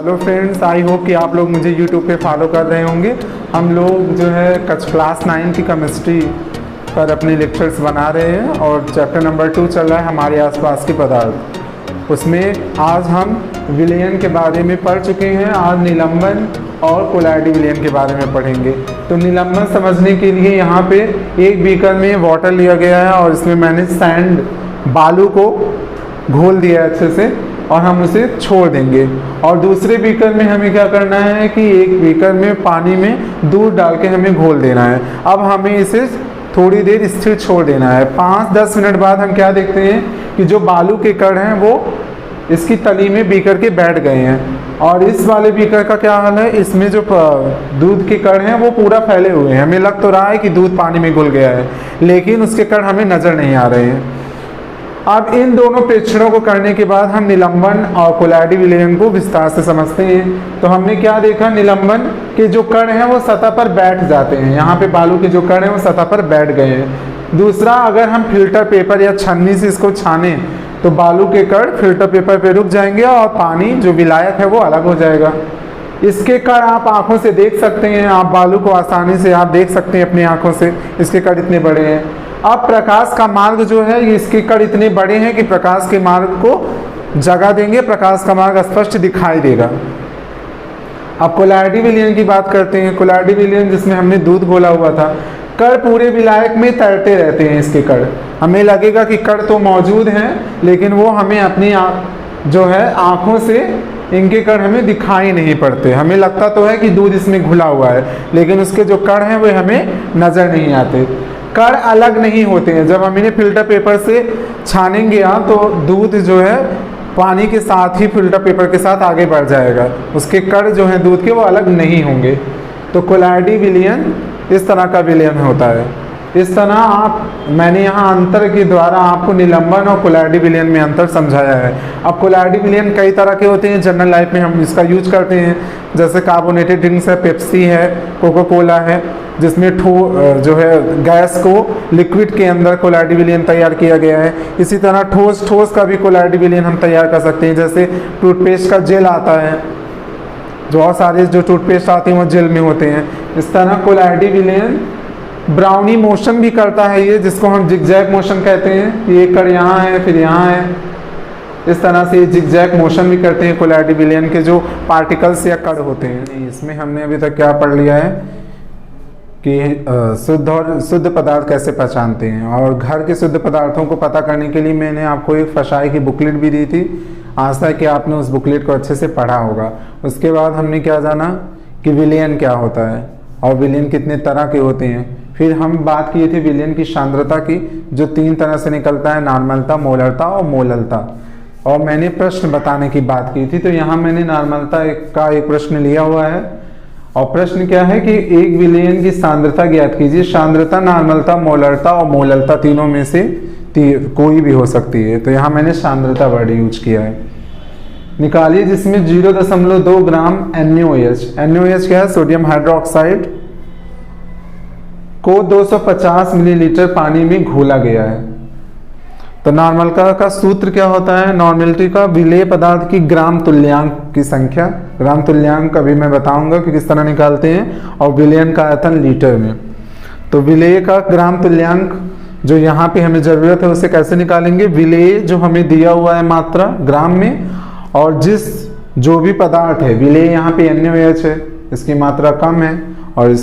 Hello friends, I hope कि आप लोग मुझे यूट्यूब पे फॉलो कर रहे होंगे। हम लोग जो है क्लास 9 की केमिस्ट्री पर अपने लेक्चर्स बना रहे हैं और चैप्टर नंबर 2 चल रहा है हमारे आसपास के पदार्थ। उसमें आज हम विलयन के बारे में पढ़ चुके हैं। आज निलंबन और कोलाइडी विलयन के बारे में पढ़ेंगे। तो निलंबन समझने के लिए यहाँ पे एक बीकर में वाटर लिया गया है और इसमें मैंने सैंड बालू को घोल दिया अच्छे से और हम उसे छोड़ देंगे। और दूसरे बीकर में हमें क्या करना है कि एक बीकर में पानी में दूध डाल के हमें घोल देना है। अब हमें इसे थोड़ी देर स्थिर छोड़ देना है। 5-10 मिनट बाद हम क्या देखते हैं कि जो बालू के कण हैं वो इसकी तली में बीकर के बैठ गए हैं। और इस वाले बीकर का क्या हाल है, इसमें जो दूध के कण हैं वो पूरा फैले हुए हैं। हमें लग तो रहा है कि दूध पानी में घुल गया है, लेकिन उसके कण हमें नज़र नहीं आ रहे हैं। अब इन दोनों प्रेक्षणों को करने के बाद हम निलंबन और कोलाइडी विलयन को विस्तार से समझते हैं। तो हमने क्या देखा, निलंबन के जो कण हैं वो सतह पर बैठ जाते हैं। यहाँ पे बालू के जो कण हैं वो सतह पर बैठ गए हैं। दूसरा, अगर हम फिल्टर पेपर या छन्नी से इसको छाने तो बालू के कण फिल्टर पेपर पे रुक जाएंगे और पानी जो विलायक है वो अलग हो जाएगा। इसके कण आप आँखों से देख सकते हैं। आप बालू को आसानी से आप देख सकते हैं अपनी आँखों से, इसके कण इतने बड़े हैं। अब प्रकाश का मार्ग जो है, ये इसके कण इतने बड़े हैं कि प्रकाश के मार्ग को जगह देंगे, प्रकाश का मार्ग स्पष्ट दिखाई देगा। अब कोलाइडी विलयन की बात करते हैं। कोलाइडी विलयन जिसमें हमने दूध घोला हुआ था, कण पूरे विलायक में तैरते रहते हैं। इसके कण हमें लगेगा कि कण तो मौजूद हैं, लेकिन वो हमें अपनी जो है आँखों से इनके कण हमें दिखाई नहीं पड़ते। हमें लगता तो है कि दूध इसमें घुला हुआ है, लेकिन उसके जो कण हैं वे हमें नज़र नहीं आते। कण अलग नहीं होते हैं। जब हम इन्हें फिल्टर पेपर से छानेंगे तो दूध जो है पानी के साथ ही फिल्टर पेपर के साथ आगे बढ़ जाएगा। उसके कण जो हैं दूध के वो अलग नहीं होंगे। तो कोलाइडी विलयन इस तरह का विलयन होता है। इस तरह मैंने यहाँ अंतर के द्वारा आपको निलंबन और कोलाइडी विलयन में अंतर समझाया है। अब कोलाइडी विलयन कई तरह के होते हैं। जनरल लाइफ में हम इसका यूज करते हैं, जैसे कार्बोनेटेड ड्रिंक्स है, पेप्सी है, कोका कोला है, जिसमें जो है गैस को लिक्विड के अंदर कोलाइडी विलयन तैयार किया गया है। इसी तरह ठोस का भी कोलाइडी विलयन हम तैयार कर सकते हैं। जैसे टूथपेस्ट का जेल आता है, बहुत सारे जो टूथपेस्ट आते हैं वो जेल में होते हैं। इस तरह कोलाइडी विलयन ब्राउनी मोशन भी करता है, ये जिसको हम जिगजैग मोशन कहते हैं। ये कण यहाँ है, फिर यहाँ है, इस तरह से जिगजैग मोशन भी करते हैं कोलाइडी विलयन के जो पार्टिकल्स या कण होते हैं। इसमें हमने अभी तक क्या पढ़ लिया है कि शुद्ध और शुद्ध पदार्थ कैसे पहचानते हैं। और घर के शुद्ध पदार्थों को पता करने के लिए मैंने आपको एक फशाई की बुकलेट भी दी थी। आशा है कि आपने उस बुकलेट को अच्छे से पढ़ा होगा। उसके बाद हमने क्या जाना कि विलयन क्या होता है और विलयन कितने तरह के होते हैं। फिर हम बात किए थे विलयन की सांद्रता की, जो 3 तरह से निकलता है, नॉर्मलता, मोलरता और मोललता। और मैंने प्रश्न बताने की बात की थी, तो यहाँ मैंने नॉर्मलता का एक प्रश्न लिया हुआ है। और प्रश्न क्या है कि एक विलयन की सांद्रता ज्ञात कीजिए। सांद्रता, नॉर्मलता, मोलरता और मोललता तीनों में से कोई भी हो सकती है। तो यहाँ मैंने सांद्रता वर्ड यूज किया है। निकालिए जिसमें 0.2 ग्राम NaOH, NaOH क्या है, सोडियम हाइड्रोक्साइड को 250 मिलीलीटर पानी में घोला गया है। तो नॉर्मलता का सूत्र क्या होता है, नॉर्मलिटी का विलेय पदार्थ की ग्राम तुल्यांक की संख्या। ग्राम तुल्यांक अभी मैं बताऊंगा कि किस तरह निकालते हैं। और विलयन का आयतन लीटर में। तो विलेय का ग्राम तुल्यांक जो यहाँ पे हमें जरूरत है उसे कैसे निकालेंगे, विलेय जो हमें दिया हुआ है मात्रा ग्राम में, और जो भी पदार्थ है, विलेय यहाँ पे NaOH है, इसकी मात्रा कम है, और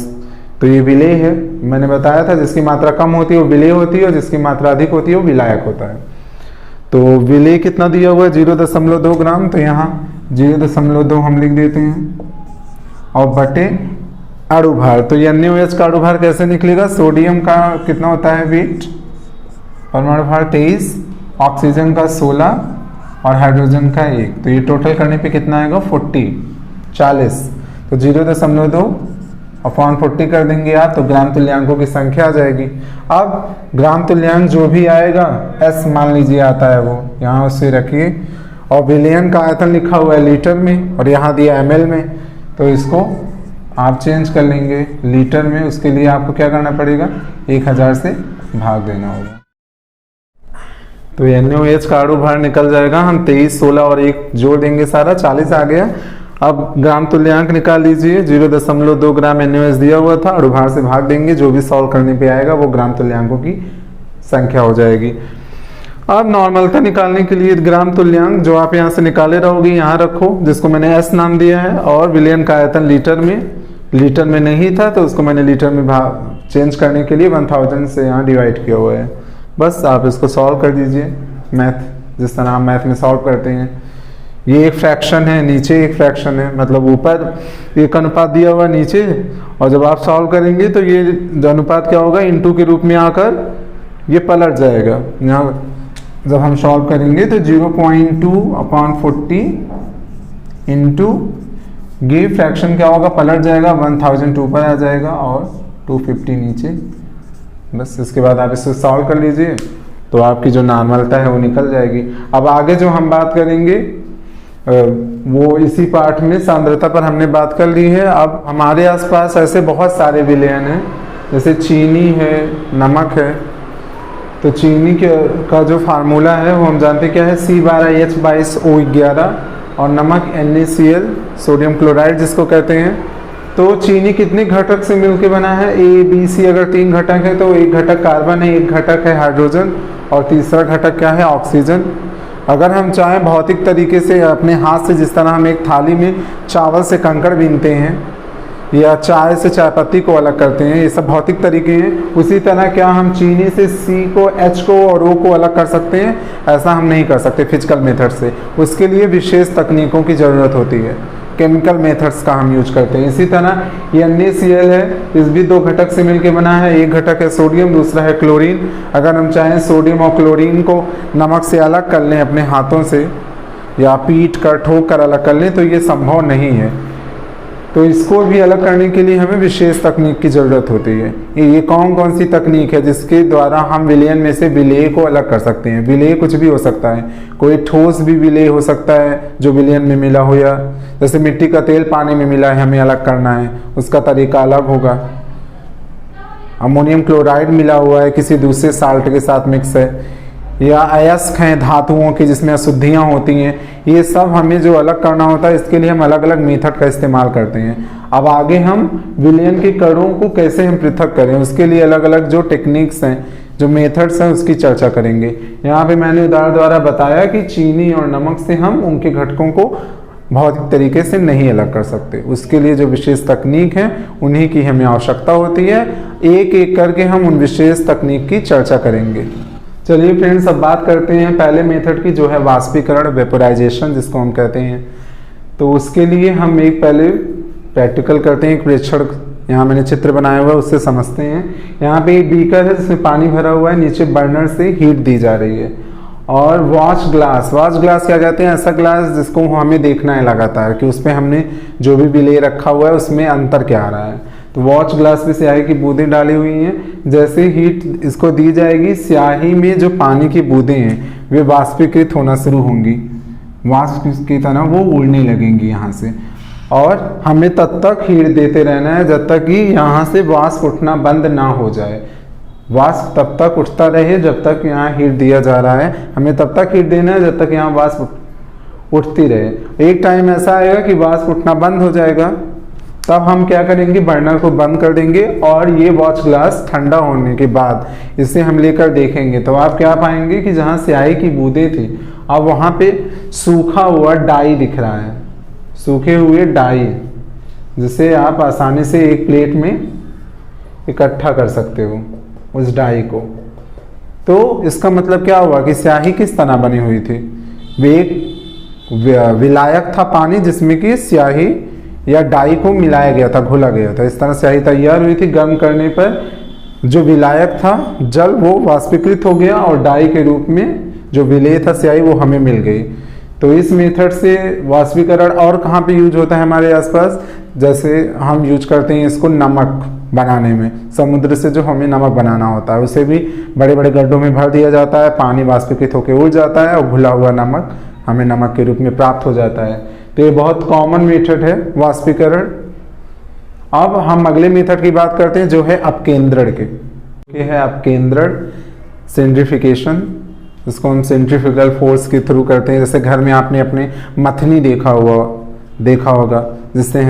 तो ये विलेय है। मैंने बताया था जिसकी मात्रा कम होती है वो विलेय होती है और जिसकी मात्रा अधिक होती है वो विलायक होता है। तो विलेय कितना दिया हुआ है, 0.2 ग्राम। तो यहाँ 0.2 हम लिख देते हैं और बटे अणुभार। तो NaOH का अणुभार कैसे निकलेगा, सोडियम का कितना होता है वेट, परमाणु भार 23, ऑक्सीजन का 16 और हाइड्रोजन का 1। तो ये टोटल करने पे कितना आएगा, 40। तो 0.2 अपॉन 40 कर देंगे आप, तो ग्राम तुल्यांकों की संख्या आ जाएगी। अब ग्राम तुल्यांक जो भी आएगा, S मान लीजिए आता है, वो यहाँ उससे रखिए। और विलयन का आयतन लिखा हुआ है लीटर में और यहाँ दिया ml में, तो इसको आप चेंज कर लेंगे लीटर में। उसके लिए आपको क्या करना पड़ेगा, 1000 से भाग देना होगा। तो NaOH का अणुभार निकल जाएगा। हम 23, 16 और 1 जोड़ देंगे, सारा 40 आ गया। अब ग्राम तुल्यांक निकाल लीजिए। 0.2 ग्राम NaOH दिया हुआ था, अणुभार से भाग देंगे, जो भी सॉल्व करने पे आएगा वो ग्राम तुल्यांकों की संख्या हो जाएगी। अब नॉर्मलता निकालने के लिए ग्राम तुल्यांक जो आप यहाँ से निकाले रहोगे यहाँ रखो, जिसको मैंने S नाम दिया है, और विलयन का आयतन लीटर में नहीं था तो उसको मैंने लीटर में चेंज करने के लिए 1000 से यहाँ डिवाइड किया हुआ है। बस आप इसको सॉल्व कर दीजिए मैथ, जिस तरह आप मैथ में सॉल्व करते हैं। ये एक फ्रैक्शन है, नीचे एक फ्रैक्शन है, मतलब ऊपर एक अनुपात दिया हुआ नीचे, और जब आप सॉल्व करेंगे तो ये जो अनुपात क्या होगा, इनटू के रूप में आकर ये पलट जाएगा। यहाँ जब हम सॉल्व करेंगे तो 0.2/40 इंटू ये फ्रैक्शन क्या होगा, पलट जाएगा, 1000 ऊपर आ जाएगा और 250 नीचे। बस इसके बाद आप इसको सॉल्व कर लीजिए तो आपकी जो नॉर्मलता है वो निकल जाएगी। अब आगे जो हम बात करेंगे वो इसी पार्ट में सांद्रता पर हमने बात कर ली है। अब हमारे आसपास ऐसे बहुत सारे विलयन हैं, जैसे चीनी है, नमक है। तो चीनी का जो फार्मूला है वो हम जानते क्या है, C12H22O11, और नमक NaCl, सोडियम क्लोराइड जिसको कहते हैं। तो चीनी कितने घटक से मिलकर बना है, A, B, C अगर 3 घटक है तो एक घटक कार्बन है, एक घटक है हाइड्रोजन, और तीसरा घटक क्या है, ऑक्सीजन। अगर हम चाहें भौतिक तरीके से अपने हाथ से, जिस तरह हम एक थाली में चावल से कंकड़ बीनते हैं या चाय से चाय पत्ती को अलग करते हैं, ये सब भौतिक तरीके हैं, उसी तरह क्या हम चीनी से C को, H को और O को अलग कर सकते हैं? ऐसा हम नहीं कर सकते फिजिकल मेथड से। उसके लिए विशेष तकनीकों की ज़रूरत होती है, केमिकल मेथड्स का हम यूज करते हैं। इसी तरह ये NaCl है, इस भी 2 घटक से मिलकर बना है, एक घटक है सोडियम, दूसरा है क्लोरीन। अगर हम चाहें सोडियम और क्लोरीन को नमक से अलग कर लें अपने हाथों से, या पीट कर ठोक कर अलग कर लें, तो ये संभव नहीं है। तो इसको भी अलग करने के लिए हमें विशेष तकनीक की ज़रूरत होती है। ये कौन कौन सी तकनीक है जिसके द्वारा हम विलयन में से विलेय को अलग कर सकते हैं? विलेय कुछ भी हो सकता है, कोई ठोस भी विलेय हो सकता है जो विलयन में मिला हो, या जैसे मिट्टी का तेल पानी में मिला है, हमें अलग करना है, उसका तरीका अलग होगा। अमोनियम क्लोराइड मिला हुआ है, किसी दूसरे साल्ट के साथ मिक्स है, या अयस्क हैं धातुओं की जिसमें अशुद्धियाँ होती हैं, ये सब हमें जो अलग करना होता है, इसके लिए हम अलग अलग मेथड का इस्तेमाल करते हैं। अब आगे हम विलयन के कणों को कैसे हम पृथक करें, उसके लिए अलग अलग जो टेक्निक्स हैं, जो मेथड्स हैं, उसकी चर्चा करेंगे। यहाँ पे मैंने उदाहरण द्वारा बताया कि चीनी और नमक से हम उनके घटकों को भौतिक तरीके से नहीं अलग कर सकते, उसके लिए जो विशेष तकनीक है उन्हीं की हमें आवश्यकता होती है। एक एक करके हम उन विशेष तकनीक की चर्चा करेंगे। चलिए फ्रेंड्स, अब बात करते हैं पहले मेथड की, जो है वाष्पीकरण, वेपोराइजेशन जिसको हम कहते हैं। तो उसके लिए हम एक पहले प्रैक्टिकल करते हैं, एक प्रेक्षण यहाँ मैंने चित्र बनाया हुआ है उससे समझते हैं। यहाँ पे एक बीकर है जिसमें पानी भरा हुआ है, नीचे बर्नर से हीट दी जा रही है, और वॉच ग्लास क्या कहते हैं, ऐसा ग्लास जिसको हमें देखना है लगातार कि उस पर हमने जो भी विलेय रखा हुआ है उसमें अंतर क्या आ रहा है। तो वॉच ग्लास में स्याही की बूंदें डाली हुई हैं, जैसे हीट इसको दी जाएगी, स्याही में जो पानी की बूंदें हैं वे वाष्पीकृत होना शुरू होंगी, वाष्प की तरह वो उड़ने लगेंगी यहाँ से, और हमें तब तक हीट देते रहना है जब तक कि यहाँ से वाष्प उठना बंद ना हो जाए। वाष्प तब तक उठता रहे जब तक यहाँ हीट दिया जा रहा है, हमें तब तक हीट देना है जब तक यहाँ वाष्प उठती रहे। एक टाइम ऐसा आएगा कि वाष्प उठना बंद हो जाएगा, तब हम क्या करेंगे, बर्नर को बंद कर देंगे, और ये वॉच ग्लास ठंडा होने के बाद इसे हम लेकर देखेंगे तो आप क्या पाएंगे कि जहाँ स्याही की बूंदें थी अब वहाँ पे सूखा हुआ डाई दिख रहा है, सूखे हुए डाई, जिसे आप आसानी से एक प्लेट में इकट्ठा कर सकते हो उस डाई को। तो इसका मतलब क्या हुआ कि स्याही किस तरह बनी हुई थी, वे एक विलायक था पानी जिसमें कि स्याही या डाई को मिलाया गया था, घोला गया था, इस तरह स्याही तैयार हुई थी। गर्म करने पर जो विलायक था जल वो वाष्पीकृत हो गया, और डाई के रूप में जो विलेय था स्याही वो हमें मिल गई। तो इस मेथड से वाष्पीकरण और कहाँ पे यूज होता है हमारे आसपास, जैसे हम यूज करते हैं इसको नमक बनाने में, समुद्र से जो हमें नमक बनाना होता है उसे भी बड़े बड़े गड्ढों में भर दिया जाता है, पानी वाष्पीकृत होकर उड़ जाता है और घुला हुआ नमक हमें नमक के रूप में प्राप्त हो जाता है। तो ये बहुत कॉमन मेथड है वाष्पीकरण। अब हम अगले मेथड की बात करते हैं जो है अपकेंद्रण के। ये है अपकेंद्रण, सेंट्रीफिकेशन, इसको हम सेंट्रीफ्यूगल फोर्स के थ्रू करते हैं। जैसे घर में आपने अपने मथनी देखा हुआ, देखा होगा, जिससे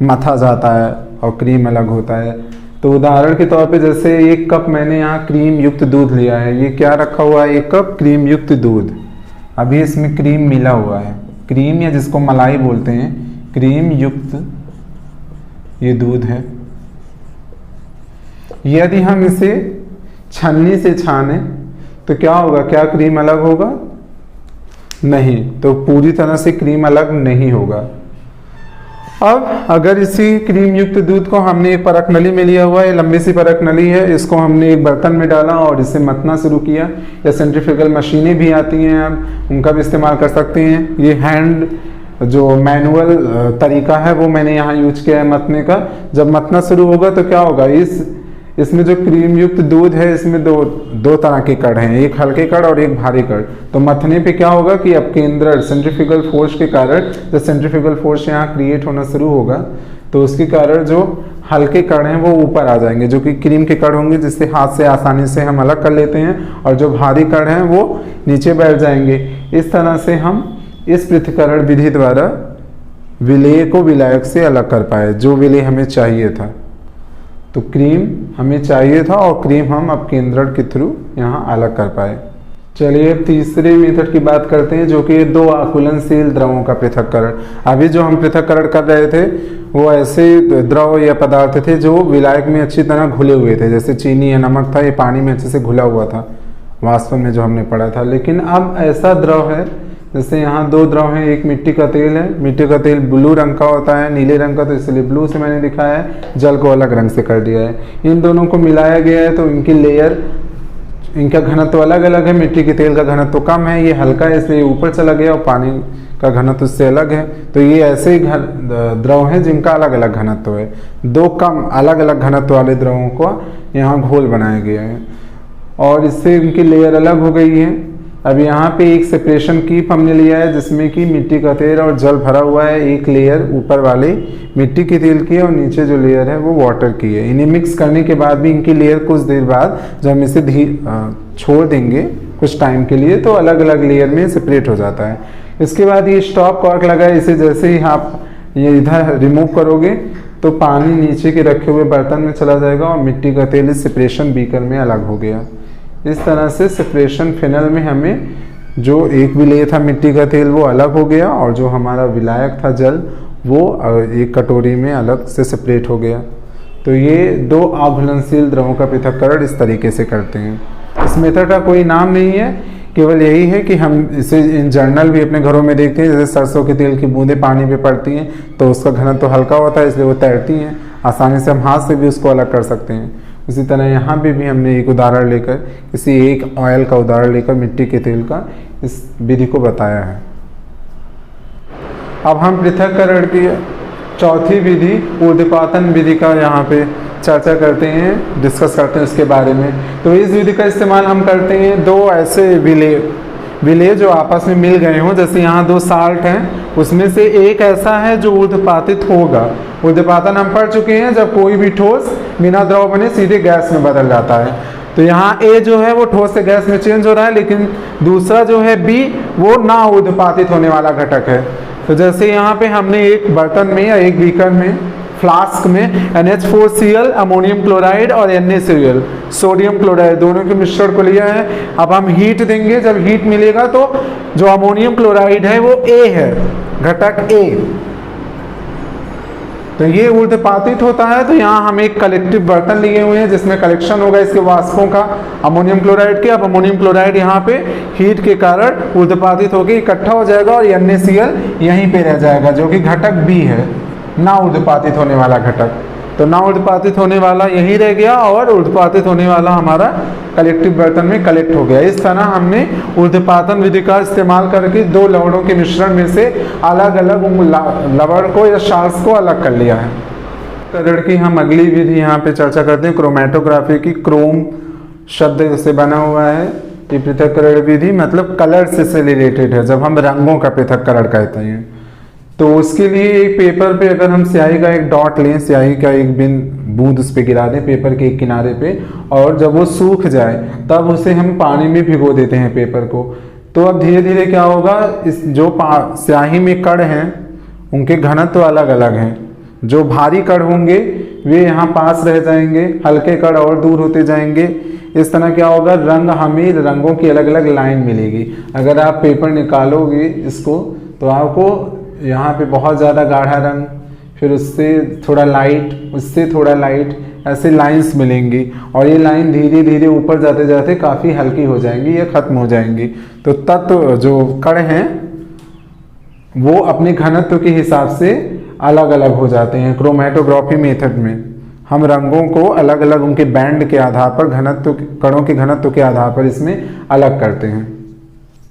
मथा जाता है और क्रीम अलग होता है। तो उदाहरण के तौर पे जैसे 1 कप मैंने यहाँ क्रीम युक्त दूध लिया है, ये क्या रखा हुआ है, 1 कप क्रीम युक्त दूध। अभी इसमें क्रीम मिला हुआ है, क्रीम या जिसको मलाई बोलते हैं, क्रीम युक्त ये दूध है। यदि हम इसे छन्नी से छाने तो क्या होगा, क्या क्रीम अलग होगा? नहीं, तो पूरी तरह से क्रीम अलग नहीं होगा। अब अगर इसी क्रीम युक्त दूध को हमने एक परख नली में लिया हुआ है, लंबी सी परख नली है, इसको हमने एक बर्तन में डाला और इसे मथना शुरू किया, या सेंट्रीफ्यूगल मशीनें भी आती हैं, अब उनका भी इस्तेमाल कर सकते हैं। ये हैंड जो मैनुअल तरीका है वो मैंने यहाँ यूज किया है मथने का। जब मथना शुरू होगा तो क्या होगा, इसमें जो क्रीम युक्त दूध है इसमें दो तरह के कण हैं, एक हल्के कण और एक भारी कण। तो मथने पे क्या होगा कि अब केंद्र सेंट्रीफ्यूगल फोर्स के कारण, जब सेंट्रीफ्यूगल फोर्स यहाँ क्रिएट होना शुरू होगा तो उसके कारण जो हल्के कण हैं वो ऊपर आ जाएंगे, जो कि क्रीम के कण होंगे, जिससे हाथ से आसानी से हम अलग कर लेते हैं, और जो भारी कण हैं वो नीचे बैठ जाएंगे। इस तरह से हम इस पृथक्करण विधि द्वारा विलेय को विलायक से अलग कर पाए, जो विलेय हमें चाहिए था। तो क्रीम हमें चाहिए था और क्रीम हम अब केंद्रण के थ्रू यहाँ अलग कर पाए। चलिए अब तीसरे मेथड की बात करते हैं, जो कि 2 आकुलनशील द्रवों का पृथक्करण। अभी जो हम पृथक्करण कर रहे थे वो ऐसे द्रव या पदार्थ थे जो विलायक में अच्छी तरह घुले हुए थे, जैसे चीनी या नमक था, ये पानी में अच्छे से घुला हुआ था वास्तव में जो हमने पढ़ा था। लेकिन अब ऐसा द्रव है, जैसे यहाँ 2 द्रव हैं, एक मिट्टी का तेल है, मिट्टी का तेल ब्लू रंग का होता है, नीले रंग का, तो इसलिए ब्लू से मैंने दिखाया है, जल को अलग रंग से कर दिया है। इन दोनों को मिलाया गया है तो इनकी लेयर, इनका घनत्व अलग अलग है। मिट्टी के तेल का घनत्व कम है, ये हल्का है इसलिए ऊपर चला गया, और पानी का घनत्व उससे अलग है। तो ये ऐसे ही द्रव हैं जिनका अलग अलग घनत्व है। 2 कम अलग अलग घनत्व वाले द्रवों को यहाँ घोल बनाया गया है और इससे इनकी लेयर अलग हो गई है। अब यहाँ पे एक सेपरेशन कीप हमने लिया है जिसमें कि मिट्टी का तेल और जल भरा हुआ है। एक लेयर ऊपर वाले मिट्टी के तेल की है और नीचे जो लेयर है वो वाटर की है। इन्हें मिक्स करने के बाद भी इनकी लेयर कुछ देर बाद जब हम इसे छोड़ देंगे कुछ टाइम के लिए तो अलग अलग लेयर में सेपरेट हो जाता है। इसके बाद ये स्टॉप कॉर्क लगा है, इसे जैसे ही आप ये इधर रिमूव करोगे तो पानी नीचे के रखे हुए बर्तन में चला जाएगा और मिट्टी का तेल इस सेपरेशन बीकर में अलग हो गया। इस तरह से सेपरेशन फिनल में हमें जो एक विलेय था मिट्टी का तेल वो अलग हो गया और जो हमारा विलायक था जल वो एक कटोरी में अलग से सेपरेट हो गया। तो ये 2 अघुलनशील द्रवों का पृथक्करण इस तरीके से करते हैं। इस मेथड का कोई नाम नहीं है, केवल यही है कि हम इसे इन जर्नल भी अपने घरों में देखते हैं। जैसे सरसों के तेल की बूंदें पानी में पड़ती हैं तो उसका घनत्व तो हल्का होता है इसलिए वो तैरती हैं, आसानी से हम हाथ से भी उसको अलग कर सकते हैं। उसी तरह यहाँ भी हमने एक उदाहरण लेकर किसी एक ऑयल का उदाहरण लेकर मिट्टी के तेल का इस विधि को बताया है। अब हम पृथक्करण की चौथी विधि ऊर्ध्वपातन विधि का यहाँ पे चर्चा करते हैं, डिस्कस करते हैं उसके बारे में। तो इस विधि का इस्तेमाल हम करते हैं 2 ऐसे विलेय जो आपस में मिल गए हों। जैसे यहाँ 2 साल्ट हैं, उसमें से एक ऐसा है जो ऊर्ध्वपातित होगा। ऊर्ध्वपातन हम पढ़ चुके हैं, जब कोई भी ठोस बिना द्रव बने सीधे गैस में बदल जाता है। तो यहाँ ए जो है वो ठोस से गैस में चेंज हो रहा है, लेकिन दूसरा जो है बी वो ना ऊर्ध्वपातित होने वाला घटक है। तो जैसे यहाँ पे हमने एक बर्तन में या एक बीकर में फ्लास्क में NH4Cl अमोनियम क्लोराइड और NaCl सोडियम क्लोराइड दोनों के मिश्रण को लिया है। अब हम हीट देंगे, जब हीट मिलेगा तो जो अमोनियम क्लोराइड है वो A है, घटक A, तो ये ऊर्ध्वपातित होता है। तो यहाँ हम एक कलेक्टिव बर्तन लिए हुए हैं जिसमें कलेक्शन होगा इसके वाष्पों का अमोनियम क्लोराइड के। अब अमोनियम क्लोराइड यहाँ पे हीट के कारण ऊर्ध्वपातित होकर इकट्ठा हो जाएगा और NaCl यहीं पे रह जाएगा जो कि घटक B है, ना ऊर्ध्वपातित होने वाला घटक। तो ना ऊर्ध्वपातित होने वाला यहीं रह गया और ऊर्ध्वपातित होने वाला हमारा कलेक्टिव बर्तन में कलेक्ट हो गया। इस तरह हमने ऊर्ध्वपातन विधि का इस्तेमाल करके 2 लवणों के मिश्रण में से अलग अलग लवण को या साल्ट्स को अलग कर लिया है। करण की हम अगली विधि यहाँ पे चर्चा करते हैं क्रोमेटोग्राफी की। क्रोम शब्द से बना हुआ है ये पृथक्करण विधि, मतलब कलर से रिलेटेड है। जब हम रंगों का पृथक्करण कहते हैं तो उसके लिए एक पेपर पे अगर हम स्याही का एक डॉट लें, स्याही का एक बूंद उस पर गिरा दें पेपर के एक किनारे पे, और जब वो सूख जाए तब उसे हम पानी में भिगो देते हैं पेपर को। तो अब धीरे धीरे क्या होगा, इस जो स्याही में कण हैं उनके घनत्व अलग अलग हैं। जो भारी कण होंगे वे यहाँ पास रह जाएंगे, हल्के कण और दूर होते जाएंगे। इस तरह क्या होगा, रंग हमें रंगों की अलग अलग लाइन मिलेगी। अगर आप पेपर निकालोगे इसको तो आपको यहाँ पे बहुत ज़्यादा गाढ़ा रंग, फिर उससे थोड़ा लाइट, उससे थोड़ा लाइट, ऐसे लाइंस मिलेंगी और ये लाइन धीरे धीरे ऊपर जाते जाते काफ़ी हल्की हो जाएंगी या खत्म हो जाएंगी। तो तत्व जो कण हैं वो अपने घनत्व के हिसाब से अलग अलग हो जाते हैं। क्रोमेटोग्राफी मेथड में हम रंगों को अलग अलग उनके बैंड के आधार पर, घनत्व, कणों के घनत्व के आधार पर इसमें अलग करते हैं।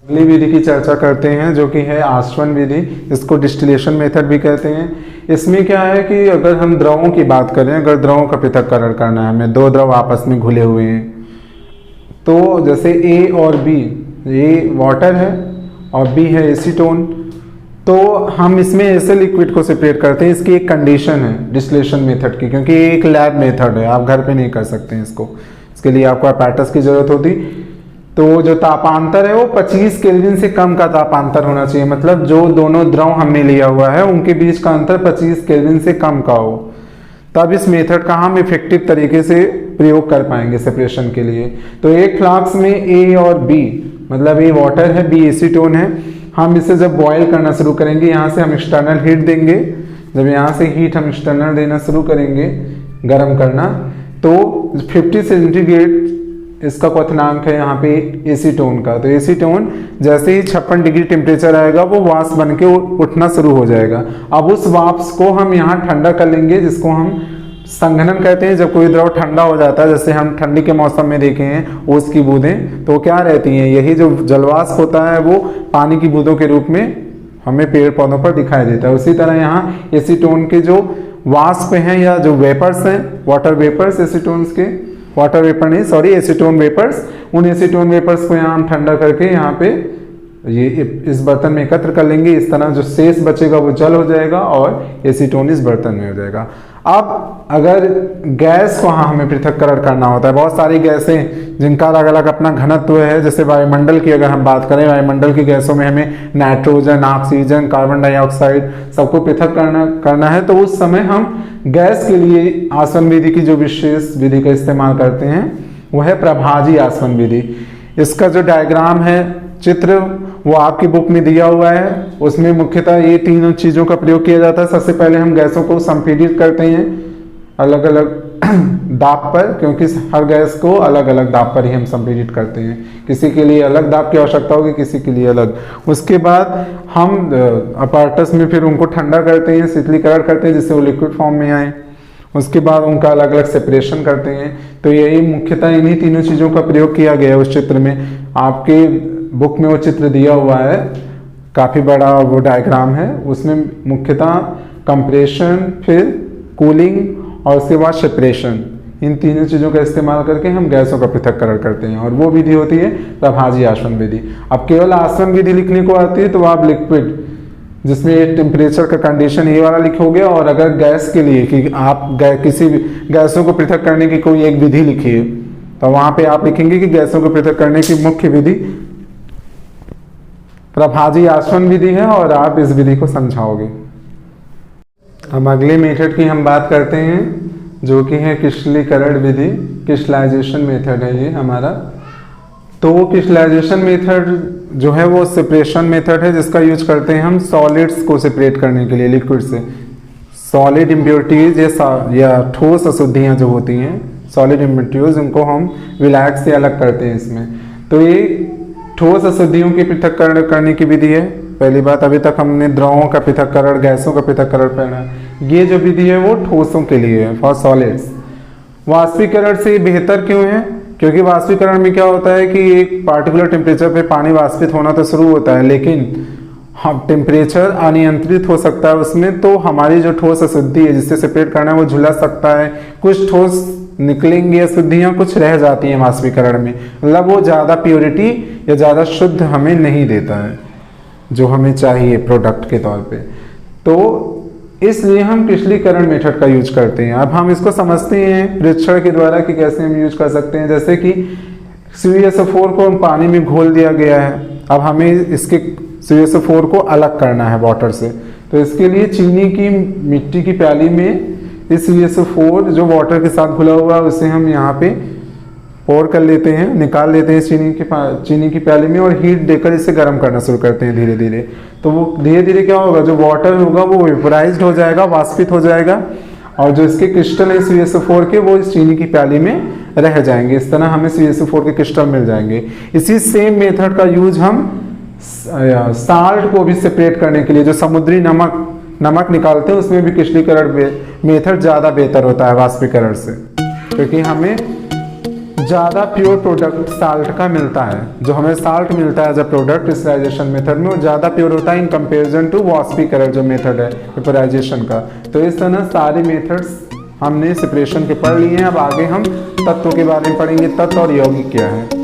अगली विधि की चर्चा करते हैं जो कि है आसवन विधि। इसको डिस्टिलेशन मेथड भी कहते हैं। इसमें क्या है कि अगर हम द्रवों की बात करें, अगर द्रवों का पृथक्करण करना है हमें, दो द्रव आपस में घुले हुए हैं, तो जैसे ए और बी, ए वाटर है और बी है एसीटोन, तो हम इसमें ऐसे लिक्विड को सेपरेट करते हैं। इसकी एक कंडीशन है डिस्टिलेशन मेथड की, क्योंकि ये एक लैब मेथड है, आप घर पे नहीं कर सकते हैं इसको, इसके लिए आपको अपैरेटस की जरूरत होती। तो जो तापांतर है वो 25 केल्विन से कम का तापांतर होना चाहिए, मतलब जो दोनों द्रव हमने लिया हुआ है उनके बीच का अंतर 25 केल्विन से कम का हो, तब इस मेथड का हम इफेक्टिव तरीके से प्रयोग कर पाएंगे सेपरेशन के लिए। तो एक फ्लास्क में ए और बी, मतलब ए वाटर है, बी एसीटोन है, हम इसे जब बॉयल करना शुरू करेंगे, यहाँ से हम एक्सटर्नल हीट देंगे, जब यहाँ से हीट हम एक्सटर्नल देना शुरू करेंगे, गर्म करना, तो 50 सेंटीग्रेड इसका क्वथनांक है यहाँ पे एसीटोन का। तो एसीटोन जैसे ही 56 डिग्री टेम्परेचर आएगा वो वाष्प बन के उठना शुरू हो जाएगा। अब उस वाष्प को हम यहाँ ठंडा कर लेंगे, जिसको हम संघनन कहते हैं। जब कोई द्रव ठंडा हो जाता है, जैसे हम ठंडी के मौसम में देखे हैं ओस की बूंदें, तो क्या रहती हैं, यही जो जलवाष्प होता है वो पानी की बूंदों के रूप में हमें पेड़ पौधों पर दिखाई देता है। उसी तरह यहाँ एसीटोन के जो वाष्प हैं या जो वेपर्स हैं, वाटर वेपर्स, एसीटोन्स के, वाटर वेपर नहीं सॉरी एसीटोन वेपर्स, उन एसीटोन वेपर्स को यहाँ हम ठंडा करके यहाँ पे ये इस बर्तन में एकत्र कर लेंगे। इस तरह जो शेष बचेगा वो जल हो जाएगा और एसीटोन इस बर्तन में हो जाएगा। अब अगर गैस को हमें पृथक्करण करना होता है, बहुत सारी गैसें जिनका अलग अलग अपना घनत्व है, जैसे वायुमंडल की अगर हम बात करें, वायुमंडल की गैसों में हमें नाइट्रोजन, ऑक्सीजन, कार्बन डाइऑक्साइड सबको पृथक करना है, तो उस समय हम गैस के लिए आसवन विधि की जो विशेष विधि का इस्तेमाल करते हैं वह है प्रभाजी आसवन विधि। इसका जो डायग्राम है, चित्र, वो आपकी बुक में दिया हुआ है। उसमें मुख्यतः ये तीनों चीज़ों का प्रयोग किया जाता है। सबसे पहले हम गैसों को संपीड़ित करते हैं अलग अलग दाब पर, क्योंकि हर गैस को अलग अलग दाब पर ही हम संपीड़ित करते हैं। किसी के लिए अलग दाब की आवश्यकता होगी, किसी के लिए अलग। उसके बाद हम अपैरेटस में फिर उनको ठंडा करते हैं, शीतलीकरण करते हैं जिससे वो लिक्विड फॉर्म में आए। उसके बाद उनका अलग अलग सेपरेशन करते हैं। तो यही मुख्यतः इन्हीं तीनों चीज़ों का प्रयोग किया गया है उस चित्र में। आपके बुक में वो चित्र दिया हुआ है, काफ़ी बड़ा वो डायग्राम है। उसमें मुख्यतः कंप्रेशन, फिर कूलिंग और उसके बाद सेपरेशन, इन तीनों चीज़ों का इस्तेमाल करके हम गैसों का पृथक्करण करते हैं, और वो विधि होती है प्रभाजी आसवन विधि। अब केवल आसवन विधि लिखने को आती है तो आप लिक्विड जिसमें टेम्परेचर का कंडीशन ये वाला लिखोगे, और अगर गैस के लिए कि आप किसी भी गैसों को पृथक करने की कोई एक विधि लिखिए तो वहाँ पे आप लिखेंगे कि गैसों को पृथक करने की मुख्य विधि प्रभाजी आसवन विधि है, और आप इस विधि को समझाओगे। अब अगले मेथड की हम बात करते हैं जो कि है क्रिस्टलीकरण विधि। क्रिस्टलाइजेशन मेथड है ये हमारा। तो क्रिस्टलाइजेशन मेथड जो है वो सेपरेशन मेथड है, जिसका यूज करते हैं हम सॉलिड्स को सेपरेट करने के लिए लिक्विड से। सॉलिड इम्प्योरिटीज या ठोस अशुद्धियाँ जो होती हैं, सॉलिड इम्प्योरिटीज, उनको हम विलायक से अलग करते हैं इसमें। तो ये ठोस अशुद्धियों की पृथक्करण करने की विधि है। पहली बात, अभी तक हमने द्रवों का पृथक्करण, गैसों का पृथक्करण पढ़ा। ये जो विधि है वो ठोसों के लिए है, फॉर सॉलिड्स। वाष्पीकरण से बेहतर क्यों है? क्योंकि वाष्पीकरण में क्या होता है कि एक पार्टिकुलर टेम्परेचर पे पानी वाष्पित होना तो शुरू होता है, लेकिन हम टेम्परेचर अनियंत्रित हो सकता है उसमें, तो हमारी जो ठोस अशुद्धि है जिससे सेपरेट करना है वो झुलस सकता है। कुछ ठोस निकलेंगी अशुद्धियाँ, कुछ रह जाती हैं वाष्पीकरण में, मतलब वो ज़्यादा प्योरिटी या ज़्यादा शुद्ध हमें नहीं देता है जो हमें चाहिए प्रोडक्ट के तौर पे। तो इसलिए हम क्रिस्टलीकरण मेथड का यूज करते हैं। अब हम इसको समझते हैं परीक्षण के द्वारा कि कैसे हम यूज कर सकते हैं। जैसे कि CuSO4 को पानी में घोल दिया गया है, अब हमें इसके CuSO4 को अलग करना है वाटर से। तो इसके लिए चीनी की मिट्टी की प्याली में इस CaO4 जो वाटर के साथ घुला हुआ है उसे हम यहाँ पे पोर कर लेते हैं, निकाल लेते हैं चीनी की प्याली में और हीट देकर इसे गर्म करना शुरू करते हैं धीरे धीरे। तो वो धीरे धीरे क्या होगा, जो वाटर होगा वो वेपराइज्ड हो जाएगा, वाष्पित हो जाएगा और जो इसके क्रिस्टल है CaO4 के वो इस चीनी की प्याली में रह जाएंगे। इस तरह हमें CaO4 के क्रिस्टल मिल जाएंगे। इसी सेम मेथड का यूज हम साल्ट को भी सेपरेट करने के लिए, जो समुद्री नमक निकालते हैं उसमें भी क्रिस्टलीकरण मेथड ज़्यादा बेहतर होता है वाष्पीकरण से, क्योंकि हमें ज़्यादा प्योर प्रोडक्ट साल्ट का मिलता है। जो हमें साल्ट मिलता है as a product crystallization method में वो ज़्यादा प्योर होता है इन कंपेरिजन टू वाष्पीकरण जो मेथड है वेपराइजेशन का। तो इस तरह सारे मेथड्स हमने सेपरेशन के पढ़ लिए हैं। अब आगे हम तत्व के बारे में पढ़ेंगे, तत्व और यौगिक क्या है।